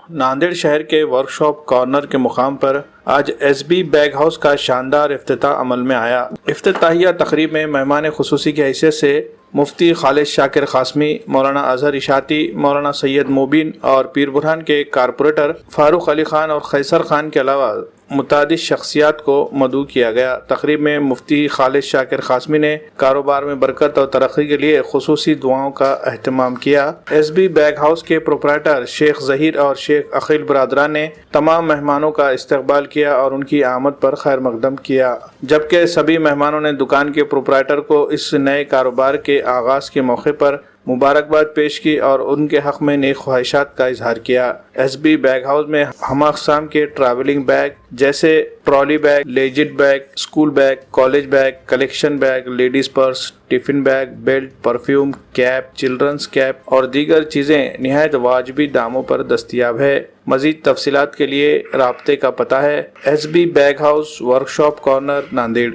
नांदेड़ शहर के workshop corner के मुकाम पर आज एसबी बैग हाउस का शानदार इफ्तिताह अमल में आया। इफ्तिताहिया तकरीब में मेहमान खुसूसी की हैसियत से मुफ्ती खालिद शाकिर कासमी, मौलाना अजहर इशाती, मौलाना सैयद मुबीन और पीर बुरहान के कारपोरेटर फारूक अली खान और खैसर खान के अलावा मुतादिद शख्सियात को मदऊ किया गया। तकरीब में मुफ्ती खालिद शाकिर कासमी ने कारोबार में बरकत और तरक्की के लिए खुसूसी दुआओं का एहतमाम किया। एसबी बैग हाउस के प्रोपराइटर शेख ज़हीर और शेख अखिल बरादरान ने तमाम मेहमानों का इस्तकबाल किया और उनकी आमद पर खैर मकदम किया, जबकि सभी मेहमानों ने दुकान के प्रोपराइटर को इस नए कारोबार के आगाज़ के मौके पर मुबारकबाद पेश की और उनके हक़ में नेक ख्वाहिशात का इजहार किया। एसबी बैग हाउस में हम अक़साम के ट्रैवलिंग बैग जैसे ट्रॉली बैग, लेजिट bag, school bag, college bag, collection bag, ladies purse, tiffin bag, belt, perfume, cap, children's cap और दीगर चीज़ें निहायत वाजिबी दामों पर दस्तयाब है। मज़ीद तफसीलात के लिए राब्ते का पता है SB bag house, workshop corner, Nanded.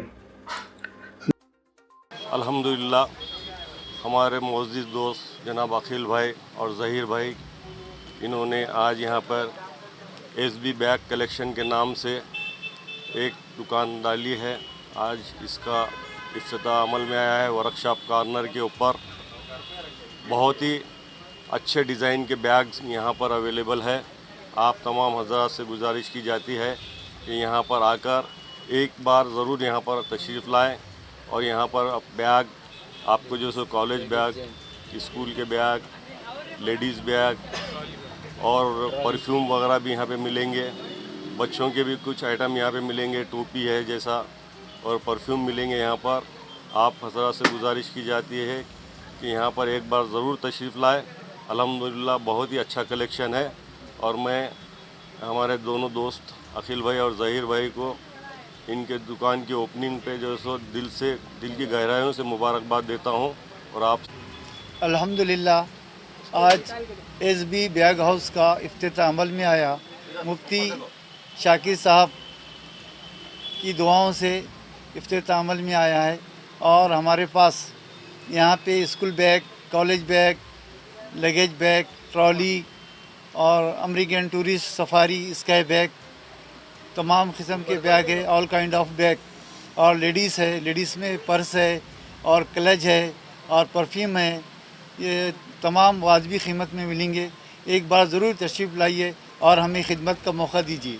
अल्हम्दुलिल्लाह, हमारे मोअज़्ज़िज़ दोस्त जनाब अखिल भाई और ज़हीर भाई, इन्होंने आज यहाँ पर एसबी बैग कलेक्शन के नाम से एक दुकान डाली है। आज इसका इफ्तिताह अमल में आया है। वर्कशॉप कॉर्नर के ऊपर बहुत ही अच्छे डिज़ाइन के बैग्स यहाँ पर अवेलेबल है। आप तमाम हज़रात से गुजारिश की जाती है कि यहाँ पर आकर एक बार ज़रूर यहाँ पर तशरीफ़ लाएँ और यहाँ पर बैग आपको जो सो कॉलेज बैग, स्कूल के बैग, लेडीज़ बैग और परफ्यूम वगैरह भी यहाँ पे मिलेंगे। बच्चों के भी कुछ आइटम यहाँ पे मिलेंगे, टोपी है जैसा और परफ्यूम मिलेंगे यहाँ पर। आप हज़रात से गुजारिश की जाती है कि यहाँ पर एक बार ज़रूर तशरीफ़ लाएँ। अल्हम्दुलिल्लाह बहुत ही अच्छा कलेक्शन है और मैं हमारे दोनों दोस्त अखिल भाई और ज़हीर भाई को इनके दुकान की ओपनिंग पे जो सो दिल की गहराइयों से मुबारकबाद देता हूँ। और आप अल्हम्दुलिल्लाह आज एसबी बैग हाउस का इफ्तिताह अमल में आया। मुफ्ती शाकिर साहब की दुआओं से इफ्तिताह अमल में आया है और हमारे पास यहाँ पे school bag, college bag, luggage bag, trolley और American tourist Safari sky bag, तमाम किस्म के बैग है, ऑल काइंड ऑफ बैग। और लेडीज़ है, लेडीज़ में पर्स है और क्लच है और परफ्यूम है। ये तमाम वाजिबी कीमत में मिलेंगे। एक बार ज़रूर तशरीफ़ लाइए और हमें खिदमत का मौका दीजिए।